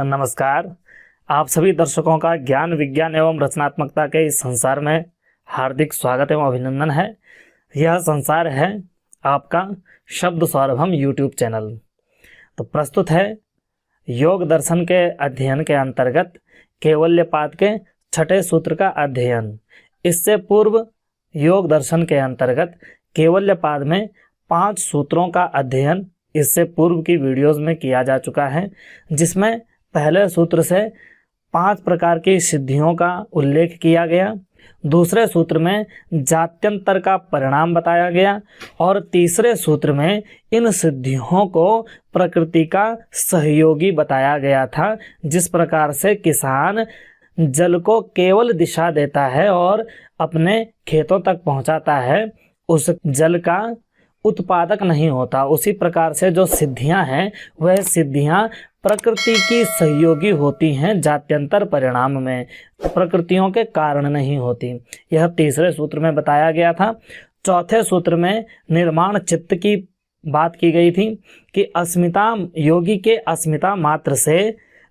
नमस्कार। आप सभी दर्शकों का ज्ञान विज्ञान एवं रचनात्मकता के इस संसार में हार्दिक स्वागत एवं अभिनंदन है। यह संसार है आपका शब्द सौरभम यूट्यूब चैनल। तो प्रस्तुत है योग दर्शन के अध्ययन के अंतर्गत कैवल्यपाद के छठे सूत्र का अध्ययन। इससे पूर्व योग दर्शन के अंतर्गत कैवल्यपाद में 5 सूत्रों का अध्ययन इससे पूर्व की वीडियोस में किया जा चुका है, जिसमें पहले सूत्र से 5 प्रकार की सिद्धियों का उल्लेख किया गया, दूसरे सूत्र में जात्यंतर का परिणाम बताया गया और तीसरे सूत्र में इन सिद्धियों को प्रकृति का सहयोगी बताया गया था। जिस प्रकार से किसान जल को केवल दिशा देता है और अपने खेतों तक पहुंचाता है, उस जल का उत्पादक नहीं होता, उसी प्रकार से जो सिद्धियां हैं वह सिद्धियां प्रकृति की सहयोगी होती हैं, जात्यंतर परिणाम में प्रकृतियों के कारण नहीं होती। यह तीसरे सूत्र में बताया गया था। चौथे सूत्र में निर्माण चित्त की बात की गई थी कि अस्मिता योगी के अस्मिता मात्र से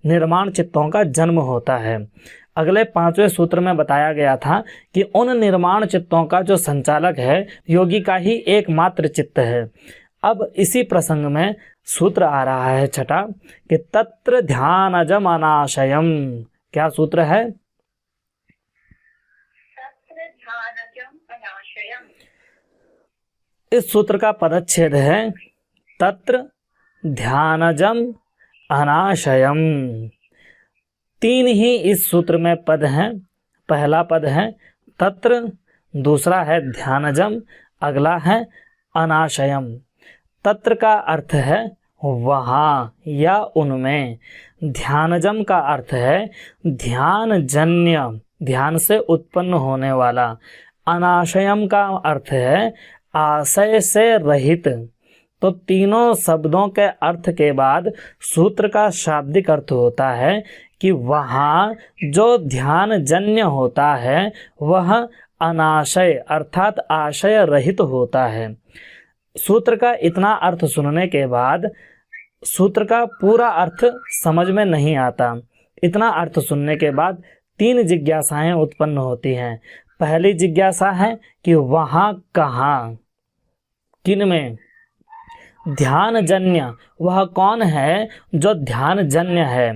निर्माण चित्तों का जन्म होता है। अगले 5वें सूत्र में बताया गया था कि उन निर्माण चित्तों का जो संचालक है योगी का ही एकमात्र चित्त है। अब इसी प्रसंग में सूत्र आ रहा है छठा कि तत्र ध्यानजम अनाशयम। क्या सूत्र है? तत्र ध्यानजम अनाशयम। इस सूत्र का पदच्छेद है तत्र ध्यानजम अनाशयम। 3 ही इस सूत्र में पद हैं। पहला पद है तत्र, दूसरा है ध्यानजम, अगला है अनाशयम। तत्र का अर्थ है वहाँ या उनमें, ध्यानजम का अर्थ है ध्यान जन्य, ध्यान से उत्पन्न होने वाला, अनाशयम का अर्थ है आशय से रहित। तो तीनों शब्दों के अर्थ के बाद सूत्र का शाब्दिक अर्थ होता है कि वहाँ जो ध्यान जन्य होता है वह अनाशय अर्थात आशय रहित होता है। सूत्र का इतना अर्थ सुनने के बाद सूत्र का पूरा अर्थ समझ में नहीं आता। इतना अर्थ सुनने के बाद 3 जिज्ञासाएं उत्पन्न होती हैं। पहली जिज्ञासा है कि वहाँ कहाँ, किन में? ध्यान जन्य, वह कौन है जो ध्यान जन्य है।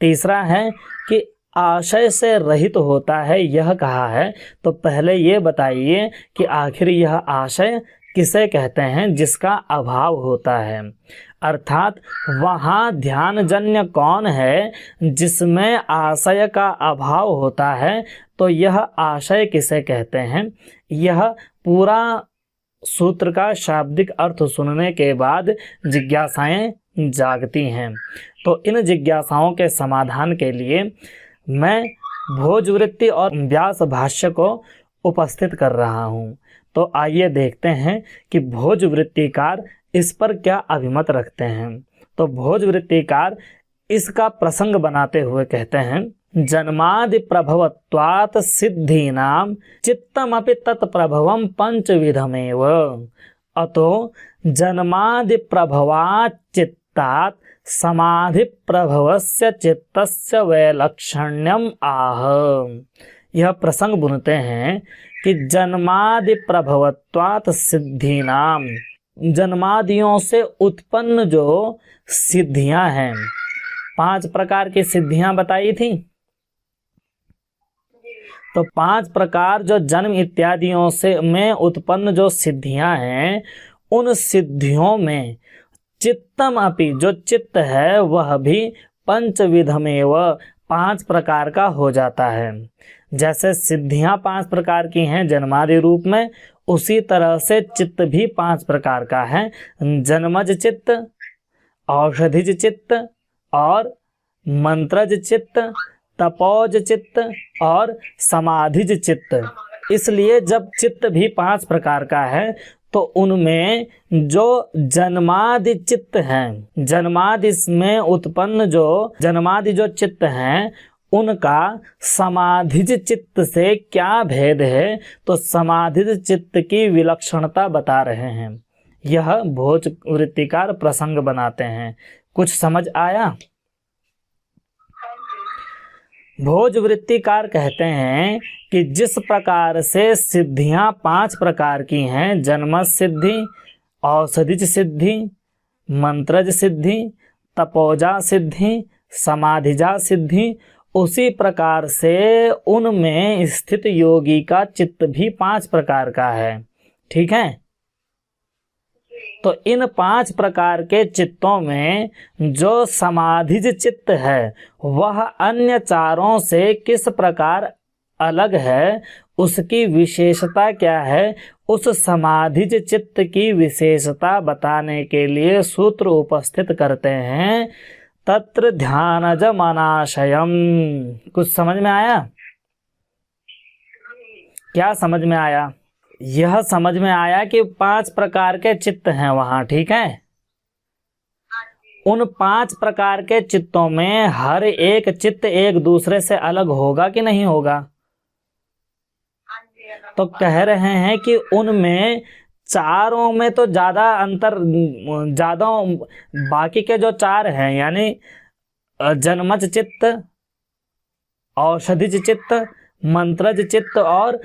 तीसरा है कि आशय से रहित होता है, यह कहा है। तो पहले ये बताइए कि आखिर यह आशय किसे कहते हैं जिसका अभाव होता है, अर्थात वहाँ ध्यानजन्य कौन है जिसमें आशय का अभाव होता है, तो यह आशय किसे कहते हैं। यह पूरा सूत्र का शाब्दिक अर्थ सुनने के बाद जिज्ञासाएं जागती हैं। तो इन जिज्ञासाओं के समाधान के लिए मैं भोजवृत्ति और व्यास भाष्य को उपस्थित कर रहा हूँ। तो आइए देखते हैं कि भोजवृत्तिकार इस पर क्या अभिमत रखते हैं। तो भोजवृत्तिकार इसका प्रसंग बनाते हुए कहते हैं, जन्मादि प्रभवत्वात् सिद्धीनां चित्तमपि तत्प्रभवं पंचविधमेव। अतो जन्मादि प्रभवात् चित्तात् समाधि प्रभवस्य चित्तस्य वैलक्षण्यम आह। यह प्रसंग बुनते हैं कि जन्मादि प्रभवत्वात् सिद्धीनाम, जन्मादियों से उत्पन्न जो सिद्धियां हैं, 5 प्रकार की सिद्धियां बताई थी। तो 5 प्रकार जो जन्म इत्यादियों से में उत्पन्न जो सिद्धियां हैं, उन सिद्धियों में चित्तम अपि, जो चित्त है वह भी पंचविधमेव, 5 प्रकार का हो जाता है। जैसे सिद्धियां 5 प्रकार की हैं जन्मादि रूप में, उसी तरह से चित्त भी 5 प्रकार का है। जन्मज चित्त, औषधिज चित्त और मंत्रज चित्त, तपोज चित्त और समाधिज चित्त। इसलिए जब चित्त भी 5 प्रकार का है तो उनमें जो जन्मादि चित्त हैं, जन्मादि में उत्पन्न जो जन्मादि जो चित्त हैं, उनका समाधिज चित्त से क्या भेद है, तो समाधिज चित्त की विलक्षणता बता रहे हैं। यह भोजवृत्तिकार प्रसंग बनाते हैं। कुछ समझ आया? भोजवृत्तिकार कहते हैं कि जिस प्रकार से सिद्धियां 5 प्रकार की हैं, जन्मज सिद्धि, औषधिज सिद्धि, मंत्रज सिद्धि, तपोजा सिद्धि, समाधिजा सिद्धि, उसी प्रकार से उनमें स्थित योगी का चित्त भी 5 प्रकार का है। ठीक है। तो इन 5 प्रकार के चित्तों में जो समाधिज चित्त है वह अन्य चारों से किस प्रकार अलग है, उसकी विशेषता क्या है, उस समाधिज चित्त की विशेषता बताने के लिए सूत्र उपस्थित करते हैं। तत्र ध्यानजम अनाशयम। कुछ समझ में आया? क्या समझ में आया? यह समझ में आया कि 5 प्रकार के चित्त हैं वहां। ठीक है। उन 5 प्रकार के चित्तों में हर एक चित्त एक दूसरे से अलग होगा कि नहीं होगा? तो कह रहे हैं कि उनमें चारों में तो ज्यादा अंतर, ज्यादा बाकी के जो 4 हैं यानी जन्मज चित्त, औषधिज चित्त, मंत्रज चित्त और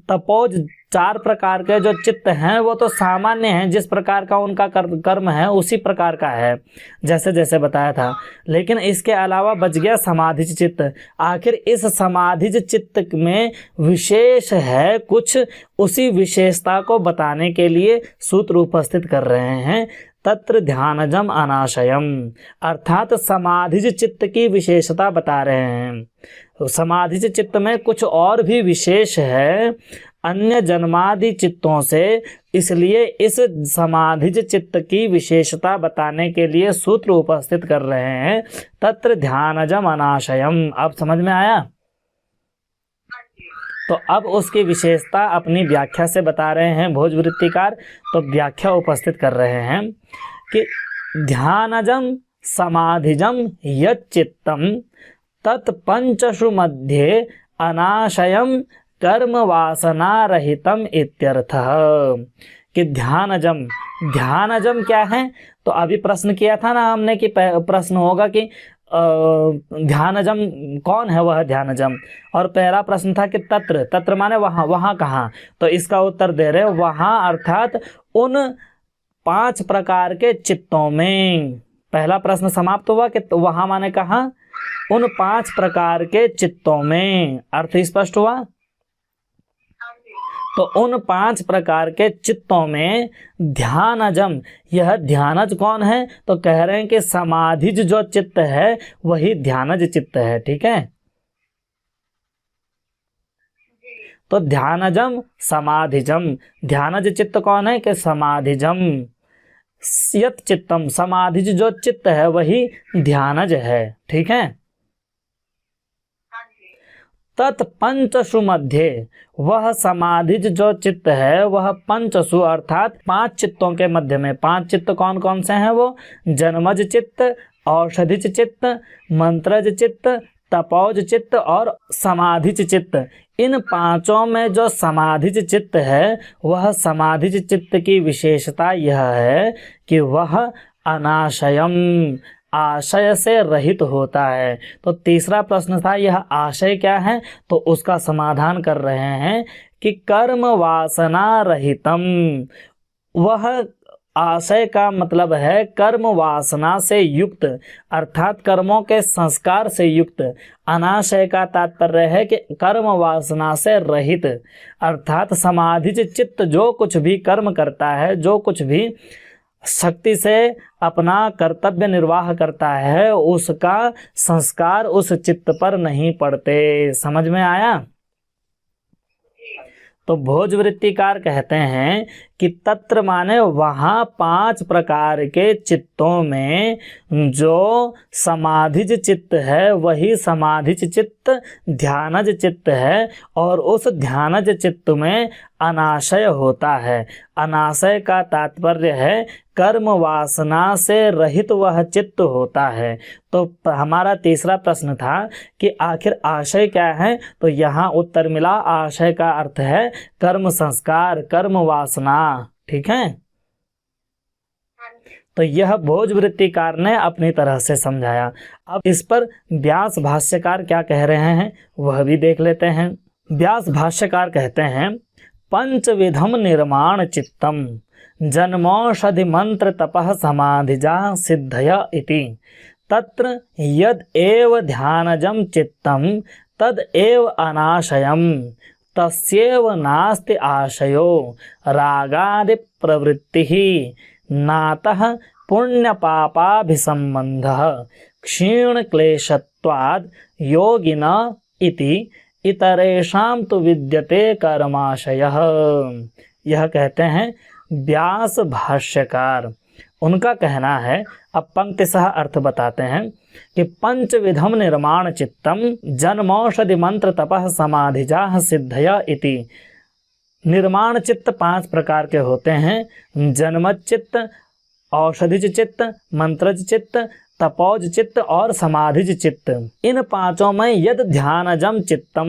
तपोज, 4 प्रकार के जो चित्त हैं वो तो सामान्य हैं, जिस प्रकार का उनका कर्म है उसी प्रकार का है, जैसे जैसे बताया था। लेकिन इसके अलावा बच गया समाधिज चित्त। आखिर इस समाधिज चित्त में विशेष है कुछ, उसी विशेषता को बताने के लिए सूत्र उपस्थित कर रहे हैं। तत्र ध्यानजम अनाशयम, अर्थात समाधिज चित्त की विशेषता बता रहे हैं। तो समाधिज चित्त में कुछ और भी विशेष है अन्य जन्मादि चित्तों से, इसलिए इस समाधिज चित्त की विशेषता बताने के लिए सूत्र उपस्थित कर रहे हैं। तत्र ध्यानजम अनाशयम। अब समझ में आया? तो अब उसकी विशेषता अपनी व्याख्या से बता रहे हैं भोजवृत्तिकार। तो व्याख्या उपस्थित कर रहे हैं कि ध्यानजम समाधिजम यच्चित्तम तत्पंचषु मध्ये अनाशयम कर्म वासना रहितम इत्यर्थः। कि ध्यानजम, ध्यानजम क्या है? तो अभी प्रश्न किया था ना हमने कि प्रश्न होगा कि ध्यानजम कौन है वह ध्यानजम, और पहला प्रश्न था कि तत्र, तत्र माने वहां, वहां कहाँ? तो इसका उत्तर दे रहे वहां अर्थात उन 5 प्रकार के चित्तों में। पहला प्रश्न समाप्त हुआ कि तो वहां माने कहाँ? उन 5 प्रकार के चित्तों में। अर्थ स्पष्ट हुआ? तो उन 5 प्रकार के चित्तों में ध्यानजम, यह ध्यानज कौन है? तो कह रहे हैं कि समाधिज जो चित्त है वही ध्यानज चित्त है। ठीक है। तो ध्यानजम समाधिजम, ध्यानज चित्त कौन है? कि समाधिजम यत चित्तम, समाधिज जो चित्त है वही ध्यानज है। ठीक है। तत्पंचषु मध्ये, वह समाधिज जो चित्त है वह पंचसु अर्थात 5 चित्तों के मध्य में। 5 चित्त कौन कौन से हैं? वो जन्मज चित्त, औषधिज चित्त, मंत्रज चित्त, तपोज चित्त और समाधिज चित्त। इन 5 में जो समाधिज चित्त है वह समाधिज चित्त की विशेषता यह है कि वह अनाशयम, आशय से रहित होता है। तो तीसरा प्रश्न था यह आशय क्या है? तो उसका समाधान कर रहे हैं कि कर्म वासना रहितम। वह आशय का मतलब है कर्म वासना से युक्त, अर्थात कर्मों के संस्कार से युक्त। अनाशय का तात्पर्य है कि कर्म वासना से रहित, अर्थात समाधिज चित्त जो कुछ भी कर्म करता है, जो कुछ भी शक्ति से अपना कर्तव्य निर्वाह करता है, उसका संस्कार उस चित्त पर नहीं पड़ते। समझ में आया? तो भोजवृत्तिकार कहते हैं कि तत्र माने वहां 5 प्रकार के चित्तों में जो समाधिज चित्त है वही समाधिज चित्त ध्यानज चित्त है, और उस ध्यानज चित्त में अनाशय होता है। अनाशय का तात्पर्य है कर्म वासना से रहित वह चित्त होता है। तो हमारा तीसरा प्रश्न था कि आखिर आशय क्या है? तो यहाँ उत्तर मिला, आशय का अर्थ है कर्म संस्कार, कर्म वासना। ठीक है। तो यह भोजवृत्तिकार ने अपनी तरह से समझाया। अब इस पर व्यास भाष्यकार क्या कह रहे हैं वह भी देख लेते हैं। व्यास भाष्यकार कहते हैं, पंचविधम निर्माण चित्तम जन्मौषधि मंत्र तपः समाधिजा सिद्धय इति तत्र यद एव ध्यानजं चित्तम तद एव अनाशयम तस्येव नास्ति आशयो रागादि प्रवृत्तिः नातः पुण्य पापाभिसंबंधः क्षीण क्लेशत्वाद् योगिना इति इतरेषां तु विद्यते कर्माशयः। यह कहते हैं व्यास भाष्यकार, उनका कहना है, अब पंक्तिशः अर्थ बताते हैं कि पंचविधम निर्माण चित्तम जन्मौषधि मंत्र तपः समाधिजाः सिद्धया इति। निर्माण चित्त 5 प्रकार के होते हैं, जन्मज चित्त, औषधिज चित्त, मंत्रज चित्त, तपोज चित्त और समाधिज चित्त। इन 5 में यद ध्यानजम चित्तम,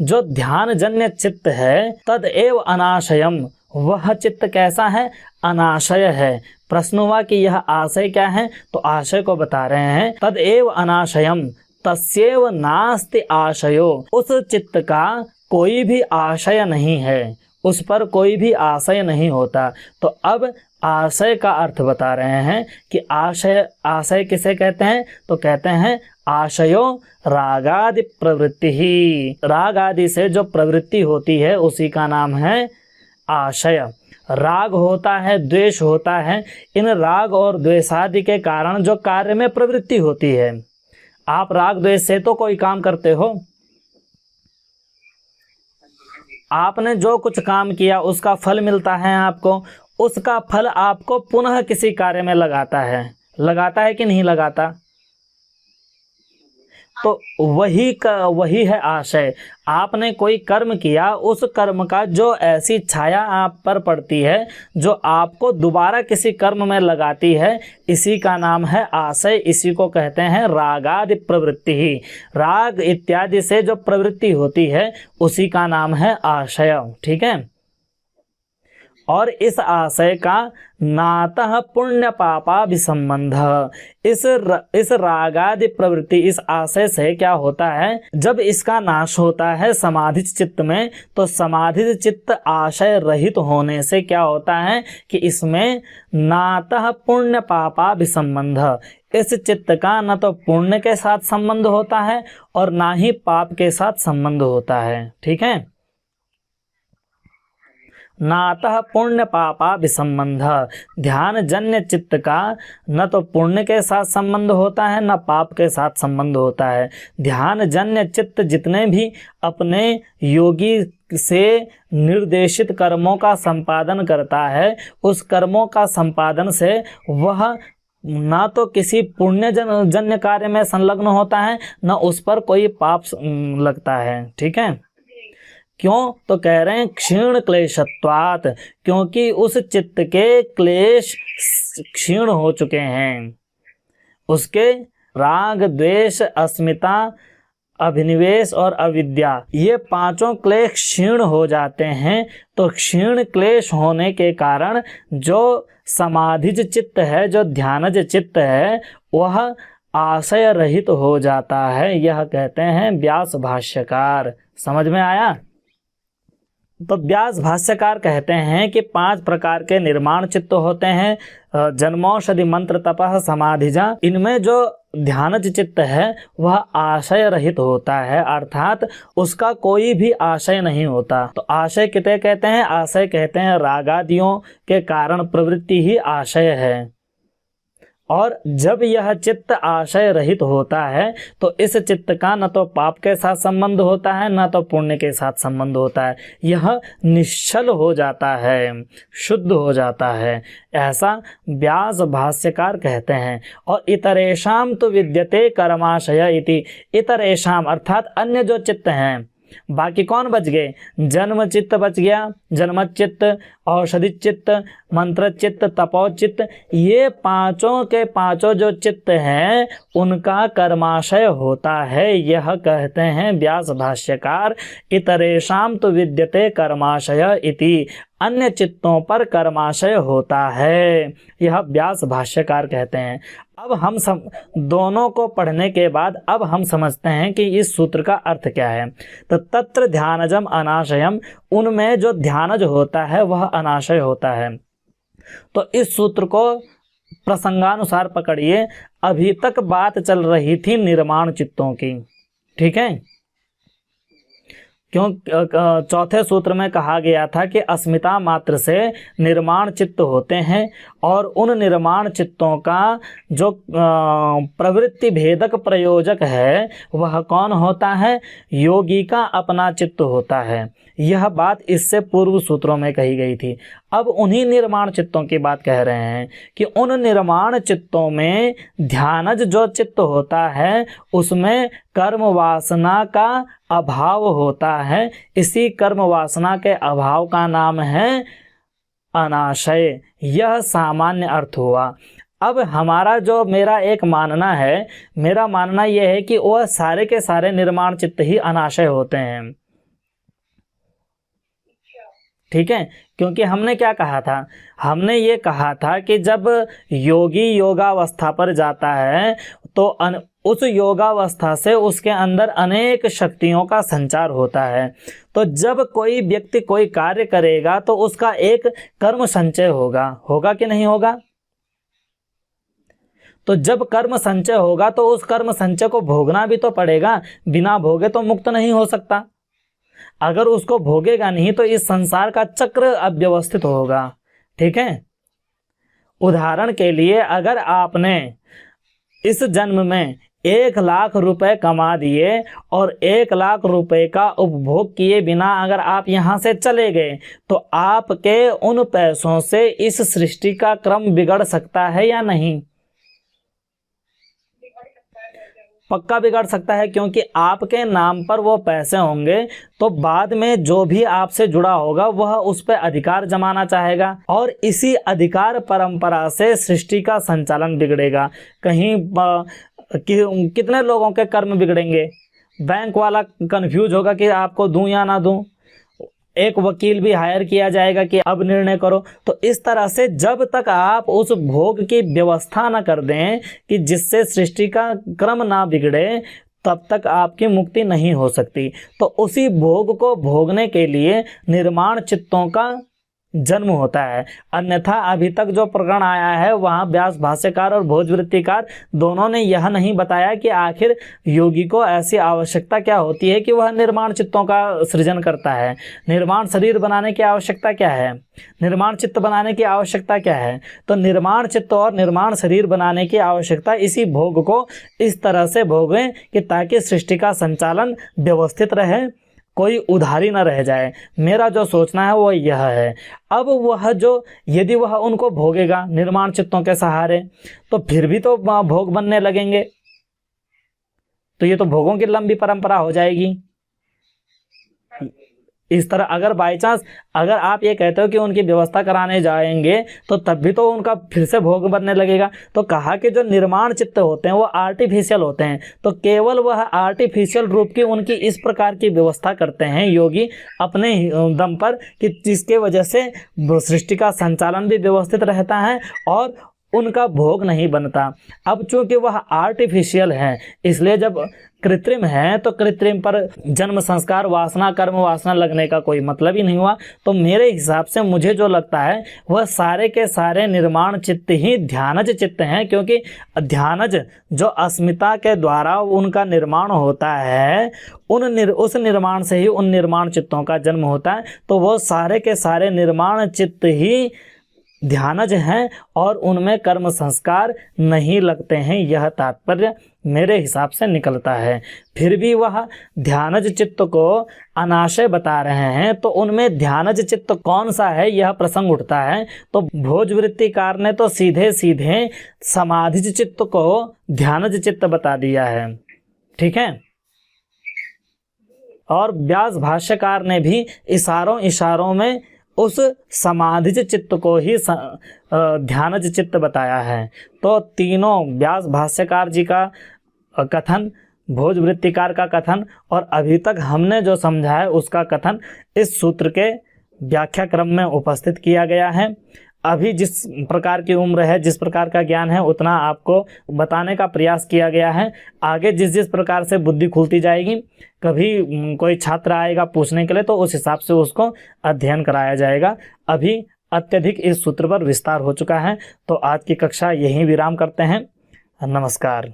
जो ध्यान जन्य चित्त है, तद एव अनाशयम, वह चित्त कैसा है? अनाशय है। प्रश्न हुआ कि यह आशय क्या है, तो आशय को बता रहे हैं, तद एव अनाशयम तस्येव नास्ति आशयो, उस चित्त का कोई भी आशय नहीं है, उस पर कोई भी आशय नहीं होता। तो अब आशय का अर्थ बता रहे हैं कि आशय किसे कहते हैं, तो कहते हैं आशयो रागादि प्रवृत्ति ही, राग आदि से जो प्रवृत्ति होती है उसी का नाम है आशय। राग होता है, द्वेष होता है, इन राग और द्वेषादि के कारण जो कार्य में प्रवृत्ति होती है। आप राग द्वेष से तो कोई काम करते हो, आपने जो कुछ काम किया उसका फल मिलता है आपको, उसका फल आपको पुनः किसी कार्य में लगाता है कि नहीं लगाता? तो वही है आशय। आपने कोई कर्म किया, उस कर्म का जो ऐसी छाया आप पर पड़ती है जो आपको दोबारा किसी कर्म में लगाती है, इसी का नाम है आशय। इसी को कहते हैं रागादि प्रवृत्ति ही। राग इत्यादि से जो प्रवृत्ति होती है उसी का नाम है आशय। ठीक है। और इस आशय का नातः पुण्य पापाभिसंबंध, इस रागादि प्रवृत्ति, इस आशय से क्या होता है, जब इसका नाश होता है समाधित चित्त में, तो समाधित चित्त आशय रहित होने से क्या होता है कि इसमें नातः पुण्य पापाभिसंबंध, इस चित्त का न तो पुण्य के साथ संबंध होता है और ना ही पाप के साथ संबंध होता है। ठीक है। नातः पुण्य पापाभिसंबंध, ध्यान जन्य चित्त का न तो पुण्य के साथ संबंध होता है न पाप के साथ संबंध होता है। ध्यान जन्य चित्त जितने भी अपने योगी से निर्देशित कर्मों का संपादन करता है, उस कर्मों का संपादन से वह ना तो किसी पुण्य जन्य कार्य में संलग्न होता है, न उस पर कोई पाप लगता है। ठीक है। क्यों? तो कह रहे हैं क्षीण क्लेशत्वात्, क्योंकि उस चित्त के क्लेश क्षीण हो चुके हैं। उसके राग द्वेष अस्मिता अभिनिवेश और अविद्या, ये 5 क्लेश क्षीण हो जाते हैं। तो क्षीण क्लेश होने के कारण जो समाधिज चित्त है, जो ध्यानज चित्त है, वह आशय रहित हो जाता है। यह कहते हैं व्यास भाष्यकार। समझ में आया? तो व्यास भाष्यकार कहते हैं कि 5 प्रकार के निर्माण चित्त होते हैं, जन्मौषधि मंत्र तपः समाधिजा। इनमें जो ध्यानज चित्त है वह आशय रहित होता है, अर्थात उसका कोई भी आशय नहीं होता। तो आशय किसे कहते हैं? आशय कहते हैं रागादियों के कारण प्रवृत्ति ही आशय है। और जब यह चित्त आशय रहित होता है तो इस चित्त का न तो पाप के साथ संबंध होता है न तो पुण्य के साथ संबंध होता है। यह निश्चल हो जाता है, शुद्ध हो जाता है, ऐसा व्यास भाष्यकार कहते हैं। और इतरेषाम तो विद्यते कर्माशय इति, इतरेषाम अर्थात अन्य जो चित्त हैं, बाकी कौन बच गए? जन्म चित्त बच गया, जन्म चित्त, औषधि चित्त, मंत्र चित्त, तपो चित्त, ये 5 के 5 जो चित्त हैं उनका कर्माशय होता है। यह कहते हैं व्यास भाष्यकार इतरेषाम तो विद्यते कर्माशय इति, अन्य चित्तों पर कर्माशय होता है। यह व्यास भाष्यकार कहते हैं। अब हम दोनों को पढ़ने के बाद अब हम समझते हैं कि इस सूत्र का अर्थ क्या है। तो तत्र ध्यानजम अनाशयम, उनमें जो ध्यानज होता है वह अनाशय होता है। तो इस सूत्र को प्रसंगानुसार पकड़िए। अभी तक बात चल रही थी निर्माण चित्तों की, ठीक है। क्यों चौथे सूत्र में कहा गया था कि अस्मिता मात्र से निर्माण चित्त होते हैं, और उन निर्माण चित्तों का जो प्रवृत्ति भेदक प्रयोजक है वह कौन होता है? योगी का अपना चित्त होता है। यह बात इससे पूर्व सूत्रों में कही गई थी। अब उन्हीं निर्माण चित्तों की बात कह रहे हैं कि उन निर्माण चित्तों में ध्यानज जो चित्त होता है उसमें कर्म वासना का अभाव होता है। इसी कर्म वासना के अभाव का नाम है अनाशय। यह सामान्य अर्थ हुआ। अब हमारा जो मेरा एक मानना है, मेरा मानना यह है कि वह सारे के सारे निर्माण चित्त ही अनाशय होते हैं, ठीक है। क्योंकि हमने क्या कहा था? हमने ये कहा था कि जब योगी योगावस्था पर जाता है तो उस योगावस्था से उसके अंदर अनेक शक्तियों का संचार होता है। तो जब कोई व्यक्ति कोई कार्य करेगा तो उसका एक कर्म संचय होगा कि नहीं होगा? तो जब कर्म संचय होगा तो उस कर्म संचय को भोगना भी तो पड़ेगा। बिना भोगे तो मुक्त नहीं हो सकता। अगर उसको भोगेगा नहीं तो इस संसार का चक्र अव्यवस्थित होगा, ठीक है। उदाहरण के लिए, अगर आपने इस जन्म में 1,00,000 रुपए कमा दिए और 1,00,000 रुपए का उपभोग किए बिना अगर आप यहाँ से चले गए तो आपके उन पैसों से इस सृष्टि का क्रम बिगड़ सकता है या नहीं? पक्का बिगड़ सकता है, क्योंकि आपके नाम पर वो पैसे होंगे तो बाद में जो भी आपसे जुड़ा होगा वह उस पर अधिकार जमाना चाहेगा, और इसी अधिकार परंपरा से सृष्टि का संचालन बिगड़ेगा। कहीं कितने लोगों के कर्म बिगड़ेंगे। बैंक वाला कंफ्यूज होगा कि आपको दूं या ना दूं। एक वकील भी हायर किया जाएगा कि अब निर्णय करो। तो इस तरह से जब तक आप उस भोग की व्यवस्था न कर दें कि जिससे सृष्टि का क्रम ना बिगड़े, तब तक आपकी मुक्ति नहीं हो सकती। तो उसी भोग को भोगने के लिए निर्माण चित्तों का जन्म होता है। अन्यथा अभी तक जो प्रकरण आया है वहाँ व्यास भाष्यकार और भोजवृत्तिकार दोनों ने यह नहीं बताया कि आखिर योगी को ऐसी आवश्यकता क्या होती है कि वह निर्माण चित्तों का सृजन करता है। निर्माण शरीर बनाने की आवश्यकता क्या है? निर्माण चित्त बनाने की आवश्यकता क्या है? तो निर्माण चित्त और निर्माण शरीर बनाने की आवश्यकता इसी भोग को इस तरह से भोगें कि ताकि सृष्टि का संचालन व्यवस्थित रहे, कोई उधारी न रह जाए। मेरा जो सोचना है वो यह है। अब वह जो यदि वह उनको भोगेगा निर्माण चित्तों के सहारे तो फिर भी तो भोग बनने लगेंगे, तो ये तो भोगों की लंबी परंपरा हो जाएगी। इस तरह अगर बाई चांस अगर आप ये कहते हो कि उनकी व्यवस्था कराने जाएंगे तो तब भी तो उनका फिर से भोग बनने लगेगा। तो कहा कि जो निर्माण चित्त होते हैं वो आर्टिफिशियल होते हैं, तो केवल वह आर्टिफिशियल रूप की उनकी इस प्रकार की व्यवस्था करते हैं योगी अपने दम पर कि जिसके वजह से सृष्टि का संचालन भी व्यवस्थित रहता है और उनका भोग नहीं बनता। अब चूंकि वह आर्टिफिशियल है इसलिए जब कृत्रिम है तो कृत्रिम पर जन्म संस्कार वासना कर्म वासना लगने का कोई मतलब ही नहीं हुआ। तो मेरे हिसाब से मुझे जो लगता है वह सारे के सारे निर्माण चित्त ही ध्यानज चित्त हैं, क्योंकि ध्यानज जो अस्मिता के द्वारा उनका निर्माण होता है उस निर्माण से ही उन निर्माण चित्तों का जन्म होता है। तो वो सारे के सारे निर्माण चित्त ही ध्यानज हैं और उनमें कर्म संस्कार नहीं लगते हैं, यह तात्पर्य मेरे हिसाब से निकलता है। फिर भी वह ध्यानज चित्त को अनाशय बता रहे हैं, तो उनमें ध्यानज चित्त कौन सा है यह प्रसंग उठता है। तो भोजवृत्तिकार ने तो सीधे सीधे समाधिज चित्त को ध्यानज चित्त बता दिया है, ठीक है। और व्यास भाष्यकार ने भी इशारों इशारों में उस समाधिज चित्त को ही ध्यानज चित्त बताया है। तो तीनों व्यास भाष्यकार जी का कथन, भोजवृत्तिकार का कथन और अभी तक हमने जो समझा है उसका कथन इस सूत्र के व्याख्या क्रम में उपस्थित किया गया है। अभी जिस प्रकार की उम्र है, जिस प्रकार का ज्ञान है, उतना आपको बताने का प्रयास किया गया है। आगे जिस जिस प्रकार से बुद्धि खुलती जाएगी, कभी कोई छात्र आएगा पूछने के लिए तो उस हिसाब से उसको अध्ययन कराया जाएगा। अभी अत्यधिक इस सूत्र पर विस्तार हो चुका है, तो आज की कक्षा यहीं विराम करते हैं। नमस्कार।